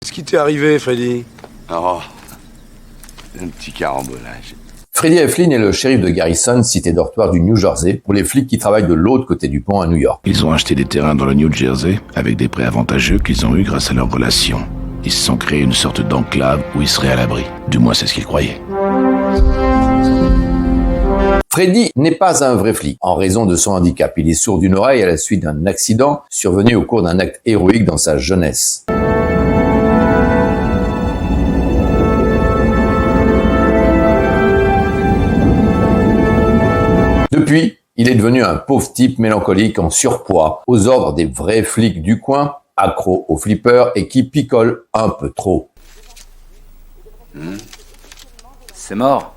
Qu'est-ce qui t'est arrivé, Freddy? Oh, un petit carambolage. Freddie Eflin est le shérif de Garrison, cité dortoir du New Jersey, pour les flics qui travaillent de l'autre côté du pont à New York. Ils ont acheté des terrains dans le New Jersey avec des prêts avantageux qu'ils ont eus grâce à leurs relations. Ils se sont créés une sorte d'enclave où ils seraient à l'abri. Du moins, c'est ce qu'ils croyaient. Freddy n'est pas un vrai flic, en raison de son handicap. Il est sourd d'une oreille à la suite d'un accident survenu au cours d'un acte héroïque dans sa jeunesse. Depuis, il est devenu un pauvre type mélancolique en surpoids, aux ordres des vrais flics du coin, accro aux flippers et qui picole un peu trop. C'est mort.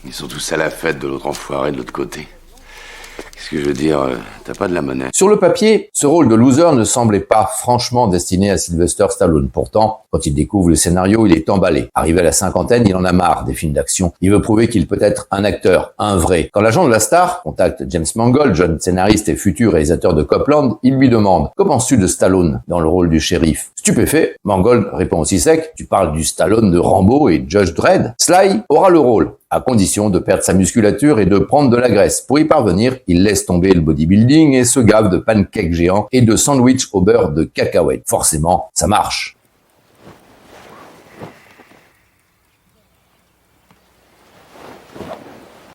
Ils sont tous à la fête de l'autre enfoiré de l'autre côté. Qu'est-ce que je veux dire, t'as pas de la monnaie. Sur le papier, ce rôle de loser ne semblait pas franchement destiné à Sylvester Stallone. Pourtant, quand il découvre le scénario, il est emballé. Arrivé à la cinquantaine, il en a marre des films d'action. Il veut prouver qu'il peut être un acteur, un vrai. Quand l'agent de la star contacte James Mangold, jeune scénariste et futur réalisateur de Copland, il lui demande « Que penses-tu de Stallone dans le rôle du shérif ?» Stupéfait, Mangold répond aussi sec « Tu parles du Stallone de Rambo et Judge Dredd ?» Sly aura le rôle, à condition de perdre sa musculature et de prendre de la graisse. Pour y parvenir, il laisse tomber le bodybuilding et se gave de pancakes géants et de sandwichs au beurre de cacahuètes. Forcément, ça marche.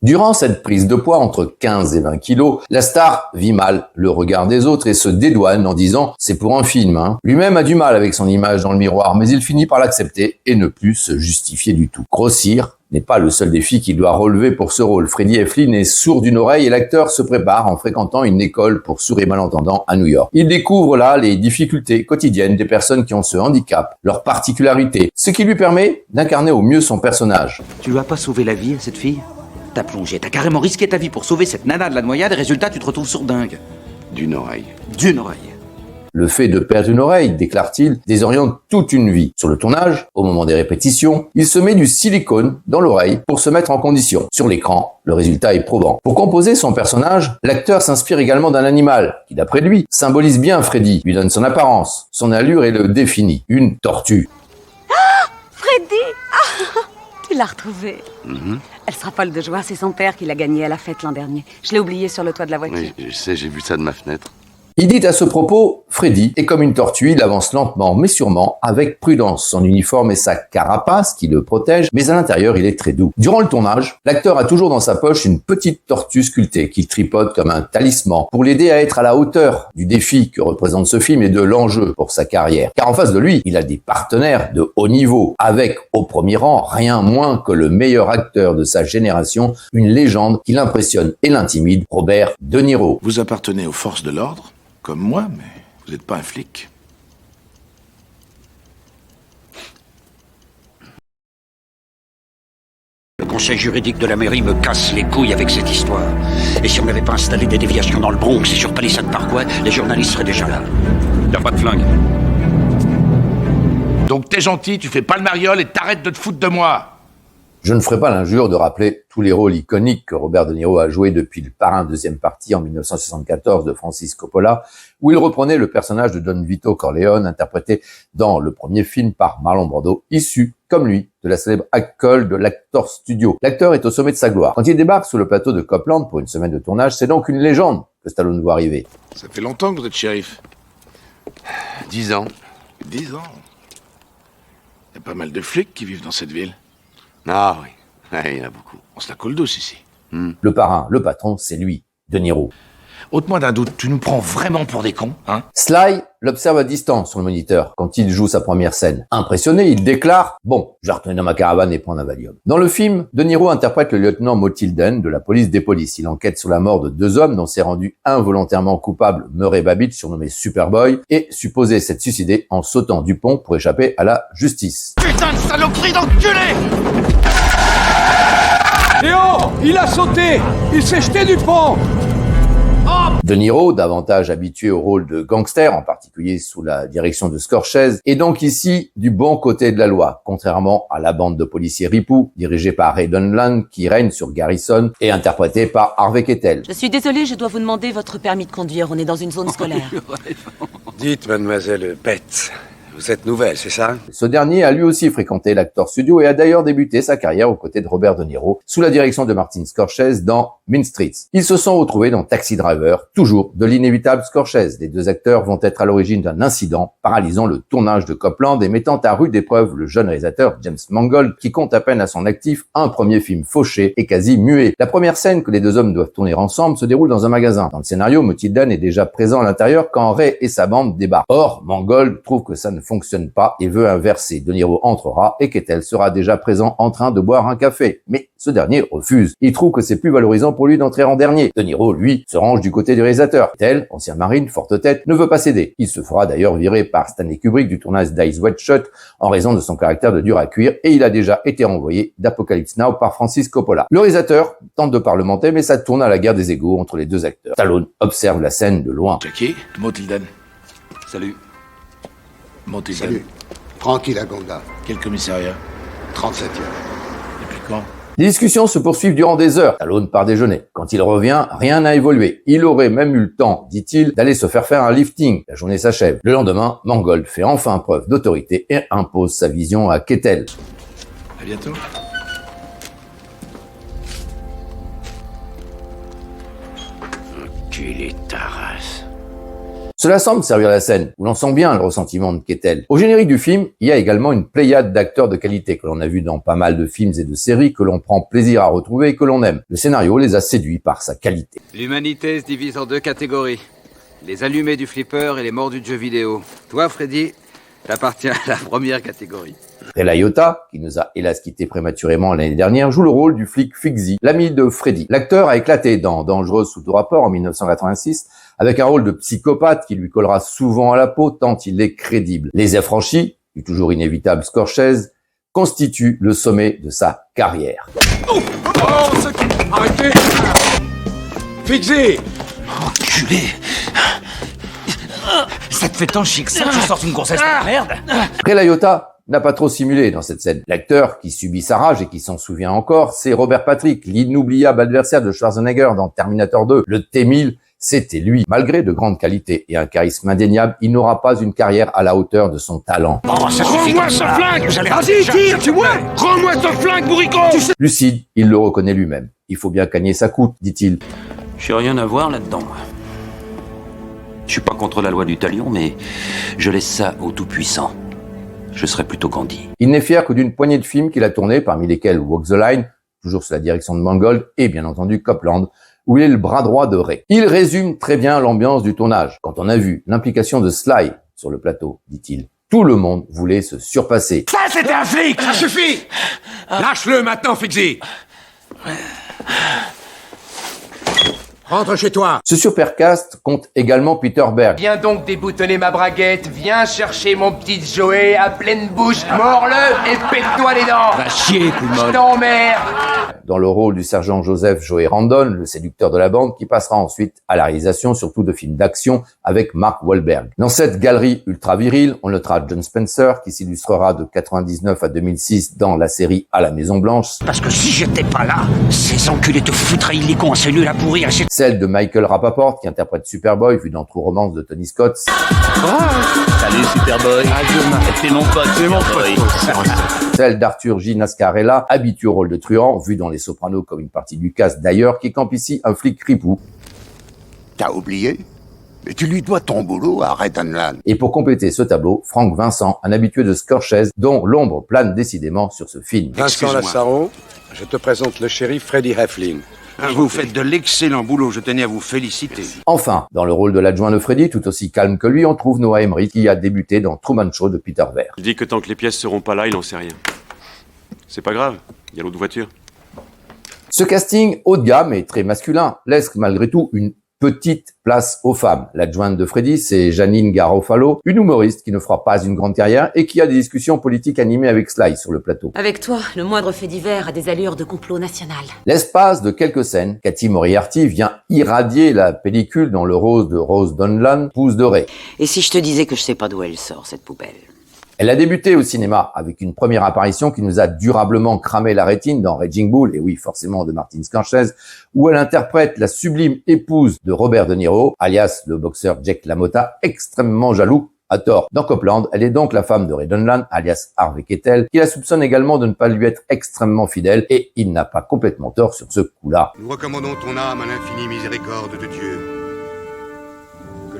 Durant cette prise de poids entre 15 et 20 kilos, la star vit mal le regard des autres et se dédouane en disant « c'est pour un film ». Lui-même a du mal avec son image dans le miroir, mais il finit par l'accepter et ne plus se justifier du tout. Grossir n'est pas le seul défi qu'il doit relever pour ce rôle. Freddie Eflin est sourd d'une oreille et l'acteur se prépare en fréquentant une école pour sourds et malentendants à New York. Il découvre là les difficultés quotidiennes des personnes qui ont ce handicap, leurs particularités, ce qui lui permet d'incarner au mieux son personnage. Tu lui as pas sauvé la vie à cette fille? T'as plongé, t'as carrément risqué ta vie pour sauver cette nana de la noyade et résultat, tu te retrouves sourdingue. D'une oreille. D'une oreille. Le fait de perdre une oreille, déclare-t-il, désoriente toute une vie. Sur le tournage, au moment des répétitions, il se met du silicone dans l'oreille pour se mettre en condition. Sur l'écran, le résultat est probant. Pour composer son personnage, l'acteur s'inspire également d'un animal qui, d'après lui, symbolise bien Freddy, lui donne son apparence, son allure et le définit. Une tortue. Ah, Freddy! Tu l'as retrouvée. Elle sera folle de joie, c'est son père qui l'a gagnée à la fête l'an dernier. Je l'ai oubliée sur le toit de la voiture. Oui, je sais, j'ai vu ça de ma fenêtre. Il dit à ce propos, Freddy est comme une tortue, il avance lentement mais sûrement, avec prudence. Son uniforme et sa carapace qui le protègent, mais à l'intérieur il est très doux. Durant le tournage, l'acteur a toujours dans sa poche une petite tortue sculptée qu'il tripote comme un talisman pour l'aider à être à la hauteur du défi que représente ce film et de l'enjeu pour sa carrière. Car en face de lui, il a des partenaires de haut niveau, avec au premier rang rien moins que le meilleur acteur de sa génération, une légende qui l'impressionne et l'intimide, Robert De Niro. Vous appartenez aux forces de l'ordre, comme moi, mais vous n'êtes pas un flic. Le conseil juridique de la mairie me casse les couilles avec cette histoire. Et si on n'avait pas installé des déviations dans le Bronx et sur Palisade Parkway, les journalistes seraient déjà là. Y'a pas de flingue. Donc t'es gentil, tu fais pas le mariole et t'arrêtes de te foutre de moi. Je ne ferai pas l'injure de rappeler tous les rôles iconiques que Robert De Niro a joués depuis Le Parrain deuxième partie en 1974 de Francis Coppola, où il reprenait le personnage de Don Vito Corleone, interprété dans le premier film par Marlon Brando, issu, comme lui, de la célèbre école de l'Actors Studio. L'acteur est au sommet de sa gloire. Quand il débarque sous le plateau de Copland pour une semaine de tournage, c'est donc une légende que Stallone voit arriver. Ça fait longtemps que vous êtes shérif. 10 ans. 10 ans. Il y a pas mal de flics qui vivent dans cette ville. Ah oui, il y en a beaucoup. On se la coule douce ici. Le parrain, le patron, c'est lui, De Niro. Ôte-moi d'un doute, tu nous prends vraiment pour des cons, hein? Sly l'observe à distance sur le moniteur quand il joue sa première scène. Impressionné, il déclare « Bon, je vais retourner dans ma caravane et prendre un Valium ». Dans le film, De Niro interprète le lieutenant Mo Tilden de la police des polices. Il enquête sur la mort de 2 hommes dont s'est rendu involontairement coupable Murray Babbitt, surnommé Superboy, et supposé s'être suicidé en sautant du pont pour échapper à la justice. Putain de saloperie d'enculé! Léo, il a sauté! Il s'est jeté du pont! De Niro, davantage habitué au rôle de gangster, en particulier sous la direction de Scorsese, est donc ici du bon côté de la loi, contrairement à la bande de policiers ripoux, dirigée par Ray Dunland, qui règne sur Garrison, et interprétée par Harvey Keitel. Je suis désolée, je dois vous demander votre permis de conduire. On est dans une zone scolaire. Dites, mademoiselle Bette, Vous êtes nouvelle, c'est ça? Ce dernier a lui aussi fréquenté l'Actors Studio et a d'ailleurs débuté sa carrière aux côtés de Robert De Niro, sous la direction de Martin Scorsese dans Mean Streets. Ils se sont retrouvés dans Taxi Driver, toujours de l'inévitable Scorsese. Les deux acteurs vont être à l'origine d'un incident paralysant le tournage de Copland et mettant à rude épreuve le jeune réalisateur James Mangold, qui compte à peine à son actif un premier film fauché et quasi muet. La première scène que les deux hommes doivent tourner ensemble se déroule dans un magasin. Dans le scénario, Motilda est déjà présent à l'intérieur quand Ray et sa bande débarquent. Or, Mangold trouve que ça ne fonctionne pas et veut inverser. De Niro entrera et Kettel sera déjà présent en train de boire un café. Mais ce dernier refuse. Il trouve que c'est plus valorisant pour lui d'entrer en dernier. De Niro, lui, se range du côté du réalisateur. Kettel, ancien marine, forte tête, ne veut pas céder. Il se fera d'ailleurs virer par Stanley Kubrick du tournage d'Eyes Wide Shut en raison de son caractère de dur à cuire et il a déjà été renvoyé d'Apocalypse Now par Francis Coppola. Le réalisateur tente de parlementer mais ça tourne à la guerre des égos entre les deux acteurs. Stallone observe la scène de loin. Jackie, Motilden. Salut. Motilden. Salut. Tranquille à Gonda. Quel commissariat? 37e. Depuis quand? Les discussions se poursuivent durant des heures. Stallone part déjeuner. Quand il revient, rien n'a évolué. Il aurait même eu le temps, dit-il, d'aller se faire un lifting. La journée s'achève. Le lendemain, Mangold fait enfin preuve d'autorité et impose sa vision à Kettel. À bientôt. Enculé ta race. Cela semble servir la scène, où l'on sent bien le ressentiment de Kettel. Au générique du film, il y a également une pléiade d'acteurs de qualité que l'on a vu dans pas mal de films et de séries que l'on prend plaisir à retrouver et que l'on aime. Le scénario les a séduits par sa qualité. L'humanité se divise en deux catégories. Les allumés du flipper et les mordus de jeux vidéo. Toi, Freddy, t'appartiens à la première catégorie. Ray Liotta, qui nous a hélas quitté prématurément l'année dernière, joue le rôle du flic Figgsy, l'ami de Freddy. L'acteur a éclaté dans Dangereuse sous tout rapport en 1986, avec un rôle de psychopathe qui lui collera souvent à la peau tant il est crédible. Les Affranchis, du toujours inévitable Scorsese, constituent le sommet de sa carrière. Arrêtez! Fixé! Enculé. Ça te fait tant chier que ça que je sorte une grossesse de merde. Ray Liotta n'a pas trop simulé dans cette scène. L'acteur qui subit sa rage et qui s'en souvient encore, c'est Robert Patrick, l'inoubliable adversaire de Schwarzenegger dans Terminator 2. Le T-1000, c'était lui. Malgré de grandes qualités et un charisme indéniable, il n'aura pas une carrière à la hauteur de son talent. Oh, ça suffit comme ça. Vas-y, tire, tu vois! Rends-moi ton flingue, bourricot! Lucide, il le reconnaît lui-même. Il faut bien gagner sa coûte, dit-il. J'ai rien à voir là-dedans, moi. Je suis pas contre la loi du talion, mais je laisse ça au Tout-Puissant. Je serais plutôt Gandhi. Il n'est fier que d'une poignée de films qu'il a tournés, parmi lesquels Walk the Line, toujours sous la direction de Mangold, et bien entendu Copland, où il est le bras droit de Ray. Il résume très bien l'ambiance du tournage. Quand on a vu l'implication de Sly sur le plateau, dit-il, tout le monde voulait se surpasser. Ça, c'était un flic! Ça suffit! Lâche-le maintenant, Fixie! Rentre chez toi! Ce supercast compte également Peter Berg. Viens donc déboutonner ma braguette, viens chercher mon petit Joey à pleine bouche, mords-le et pète-toi les dents. Va chier, coup de Je mode. t'emmerde. Dans le rôle du sergent Joseph Joey Randon, le séducteur de la bande, qui passera ensuite à la réalisation surtout de films d'action avec Mark Wahlberg. Dans cette galerie ultra virile, on notera John Spencer, qui s'illustrera de 99 à 2006 dans la série À la Maison Blanche. Parce que si j'étais pas là, ces enculés te foutraient illico en cellule à pourrir. Celle de Michael Rapaport, qui interprète Superboy, vu dans True Romance de Tony Scott. Salut Superboy. C'est mon pote. C'est mon pote. Celle d'Arthur J. Nascarella, habitué au rôle de truand, vu dans Les Sopranos comme une partie du cast d'ailleurs, qui campe ici un flic ripou. T'as oublié? Mais tu lui dois ton boulot à Red Land. Et pour compléter ce tableau, Frank Vincent, un habitué de Scorsese, dont l'ombre plane décidément sur ce film. Vincent Lassaro, je te présente le shérif Freddy Heflin. Vous faites de l'excellent boulot, je tenais à vous féliciter. Enfin, dans le rôle de l'adjoint de Freddy, tout aussi calme que lui, on trouve Noah Emmerich, qui a débuté dans Truman Show de Peter Weir. Il dit que tant que les pièces seront pas là, il n'en sait rien. C'est pas grave, il y a l'autre voiture. Ce casting haut de gamme et très masculin laisse malgré tout une petite place aux femmes. L'adjointe de Freddy, c'est Janine Garofalo, une humoriste qui ne fera pas une grande carrière et qui a des discussions politiques animées avec Sly sur le plateau. Avec toi, le moindre fait divers a des allures de complot national. L'espace de quelques scènes, Cathy Moriarty vient irradier la pellicule dans le rose de Rose Donlan, épouse de Ray. Et si je te disais que je sais pas d'où elle sort, cette poubelle? Elle a débuté au cinéma avec une première apparition qui nous a durablement cramé la rétine dans Raging Bull, et oui, forcément de Martin Scorsese, où elle interprète la sublime épouse de Robert De Niro, alias le boxeur Jack LaMotta, extrêmement jaloux à tort. Dans Copland, elle est donc la femme de Ray Dunlan, alias Harvey Keitel, qui la soupçonne également de ne pas lui être extrêmement fidèle, et il n'a pas complètement tort sur ce coup-là. Nous recommandons ton âme à l'infinie miséricorde de Dieu.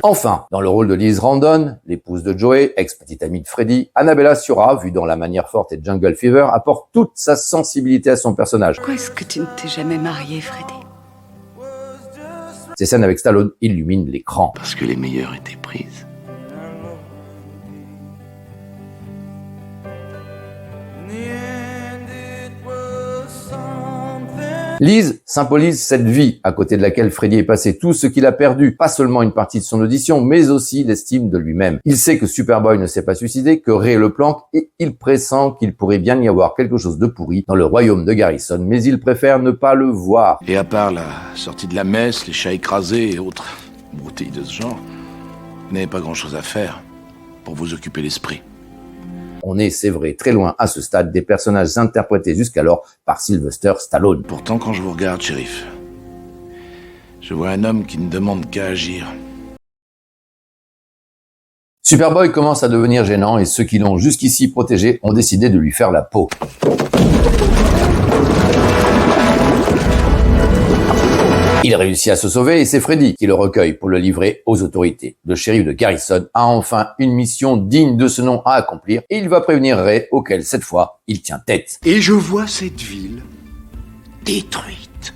Enfin, dans le rôle de Liz Randon, l'épouse de Joey, ex-petite amie de Freddy, Annabella Sciorra, vue dans La Manière Forte et Jungle Fever, apporte toute sa sensibilité à son personnage. Pourquoi est-ce que tu ne t'es jamais marié, Freddy? Ces scènes avec Stallone illuminent l'écran. Parce que les meilleures étaient prises. Liz symbolise cette vie à côté de laquelle Freddy est passé, tout ce qu'il a perdu, pas seulement une partie de son audition, mais aussi l'estime de lui-même. Il sait que Superboy ne s'est pas suicidé, que Ray le planque, et il pressent qu'il pourrait bien y avoir quelque chose de pourri dans le royaume de Garrison, mais il préfère ne pas le voir. Et à part la sortie de la messe, les chats écrasés et autres broutilles de ce genre, vous n'avez pas grand-chose à faire pour vous occuper l'esprit. On est, c'est vrai, très loin à ce stade des personnages interprétés jusqu'alors par Sylvester Stallone. Pourtant, quand je vous regarde, shérif, je vois un homme qui ne demande qu'à agir. Superboy commence à devenir gênant et ceux qui l'ont jusqu'ici protégé ont décidé de lui faire la peau. Il réussit à se sauver et c'est Freddy qui le recueille pour le livrer aux autorités. Le shérif de Garrison a enfin une mission digne de ce nom à accomplir et il va prévenir Ray, auquel cette fois il tient tête. Et je vois cette ville détruite.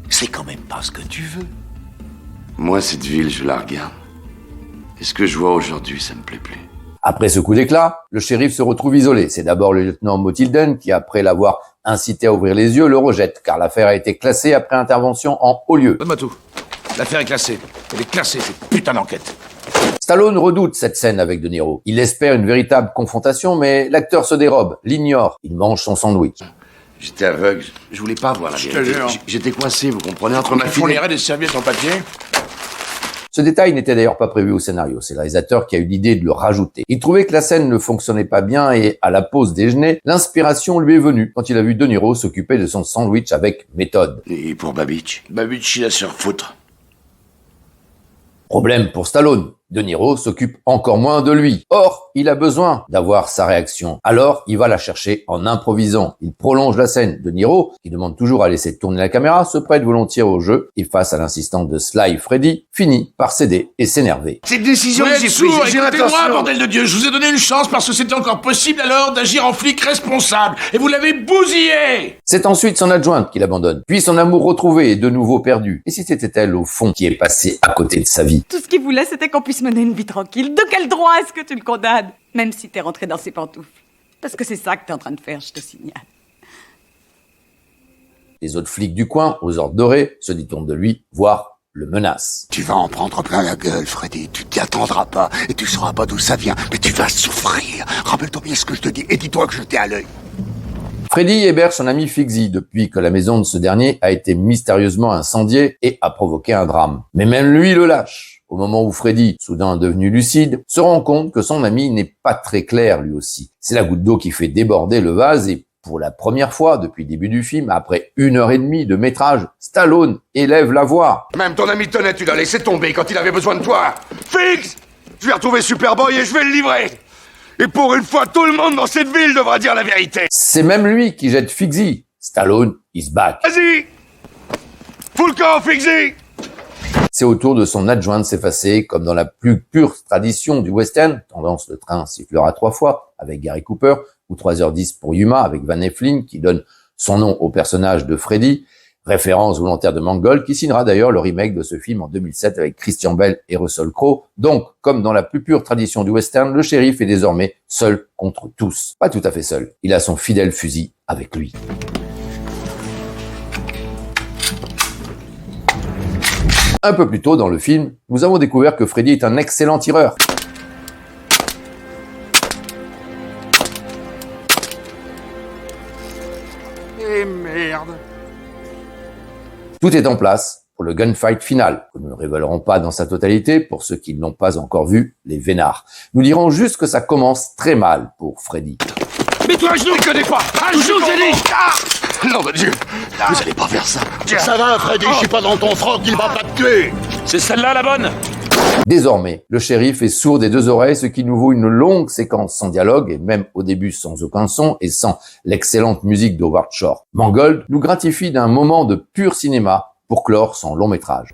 C'est quand même pas ce que tu veux. Moi, cette ville, je la regarde. Et ce que je vois aujourd'hui, ça me plaît plus. Après ce coup d'éclat, le shérif se retrouve isolé. C'est d'abord le lieutenant Motilden qui, après l'avoir incité à ouvrir les yeux, le rejette, car l'affaire a été classée après intervention en haut lieu. Donne-moi tout. L'affaire est classée. Elle est classée, cette putain d'enquête. Stallone redoute cette scène avec De Niro. Il espère une véritable confrontation, mais l'acteur se dérobe, l'ignore. Il mange son sandwich. J'étais aveugle, je voulais pas voir la vérité. J'étais coincé, vous comprenez, entre ma fille et... des serviettes en papier. Ce détail n'était d'ailleurs pas prévu au scénario, c'est le réalisateur qui a eu l'idée de le rajouter. Il trouvait que la scène ne fonctionnait pas bien et, à la pause déjeuner, l'inspiration lui est venue quand il a vu De Niro s'occuper de son sandwich avec méthode. Et pour Babich? Babich, il a se refoutre. Problème pour Stallone. De Niro s'occupe encore moins de lui. Or, il a besoin d'avoir sa réaction. Alors, il va la chercher en improvisant. Il prolonge la scène. De Niro, qui demande toujours à laisser tourner la caméra, se prête volontiers au jeu et face à l'insistance de Sly Freddy, finit par céder et s'énerver. Cette décision que j'ai prise, écoutez-moi, bordel de Dieu, je vous ai donné une chance parce que c'était encore possible alors d'agir en flic responsable. Et vous l'avez bousillé! C'est ensuite son adjointe qui l'abandonne. Puis son amour retrouvé et de nouveau perdu. Et si c'était elle, au fond, qui est passée à côté de sa vie? Tout ce qu'il voulait, c'était qu'on puisse mener une vie tranquille. De quel droit est-ce que tu le condamnes? Même si t'es rentré dans ses pantoufles. Parce que c'est ça que t'es en train de faire, je te signale. Les autres flics du coin, aux ordres dorés, se détournent de lui, voire le menacent. Tu vas en prendre plein la gueule, Freddy. Tu t'y attendras pas et tu sauras pas d'où ça vient. Mais tu vas souffrir. Rappelle-toi bien ce que je te dis et dis-toi que je t'ai à l'œil. Freddy héberge son ami Fixie depuis que la maison de ce dernier a été mystérieusement incendiée et a provoqué un drame. Mais même lui le lâche. Au moment où Freddy, soudain devenu lucide, se rend compte que son ami n'est pas très clair lui aussi. C'est la goutte d'eau qui fait déborder le vase et pour la première fois depuis le début du film, après 1h30 de métrage, Stallone élève la voix. Même ton ami Tonnet, tu l'as laissé tomber quand il avait besoin de toi. Fix! Je vais retrouver Superboy et je vais le livrer. Et pour une fois, tout le monde dans cette ville devra dire la vérité. C'est même lui qui jette Fixie. Stallone is back. Vas-y! Fous le camp, Fixie! C'est au tour de son adjoint de s'effacer, comme dans la plus pure tradition du western, tendance le train sifflera 3 fois, avec Gary Cooper, ou 3h10 pour Yuma, avec Van Heflin, qui donne son nom au personnage de Freddy, référence volontaire de Mangold, qui signera d'ailleurs le remake de ce film en 2007 avec Christian Bale et Russell Crowe. Donc, comme dans la plus pure tradition du western, le shérif est désormais seul contre tous. Pas tout à fait seul, il a son fidèle fusil avec lui. Un peu plus tôt dans le film, nous avons découvert que Freddy est un excellent tireur. Et merde. Tout est en place pour le gunfight final, que nous ne révélerons pas dans sa totalité pour ceux qui ne l'ont pas encore vu, les vénards. Nous dirons juste que ça commence très mal pour Freddy. Mets-toi à genoux, que des fois. À genoux, j'ai dit. Nom de Dieu, vous allez pas faire ça. Ça va, Freddy, je suis pas dans ton froc, il va pas te tuer. C'est celle-là la bonne? Désormais, le shérif est sourd des deux oreilles, ce qui nous vaut une longue séquence sans dialogue, et même au début sans aucun son, et sans l'excellente musique d'Howard Shore. Mangold nous gratifie d'un moment de pur cinéma pour clore son long métrage.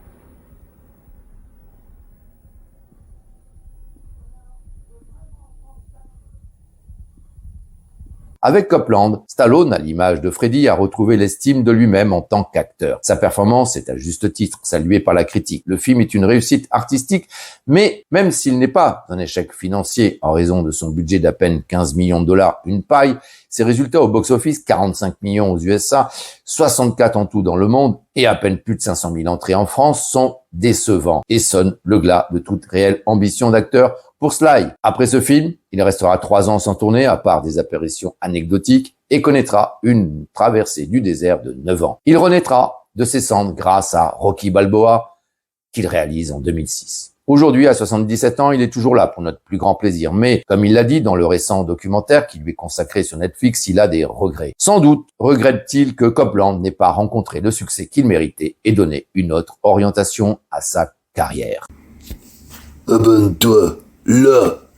Avec Copland, Stallone, à l'image de Freddy, a retrouvé l'estime de lui-même en tant qu'acteur. Sa performance est à juste titre saluée par la critique. Le film est une réussite artistique, mais même s'il n'est pas un échec financier en raison de son budget d'à peine 15 millions de dollars, une paille, ses résultats au box-office, 45 millions aux USA, 64 en tout dans le monde et à peine plus de 500 000 entrées en France sont décevants et sonnent le glas de toute réelle ambition d'acteur pour Sly. Après ce film, il restera 3 ans sans tourner, à part des apparitions anecdotiques, et connaîtra une traversée du désert de 9 ans. Il renaîtra de ses cendres grâce à Rocky Balboa, qu'il réalise en 2006. Aujourd'hui, à 77 ans, il est toujours là pour notre plus grand plaisir. Mais, comme il l'a dit dans le récent documentaire qui lui est consacré sur Netflix, il a des regrets. Sans doute regrette-t-il que Copland n'ait pas rencontré le succès qu'il méritait et donné une autre orientation à sa carrière. Abonne-toi, là.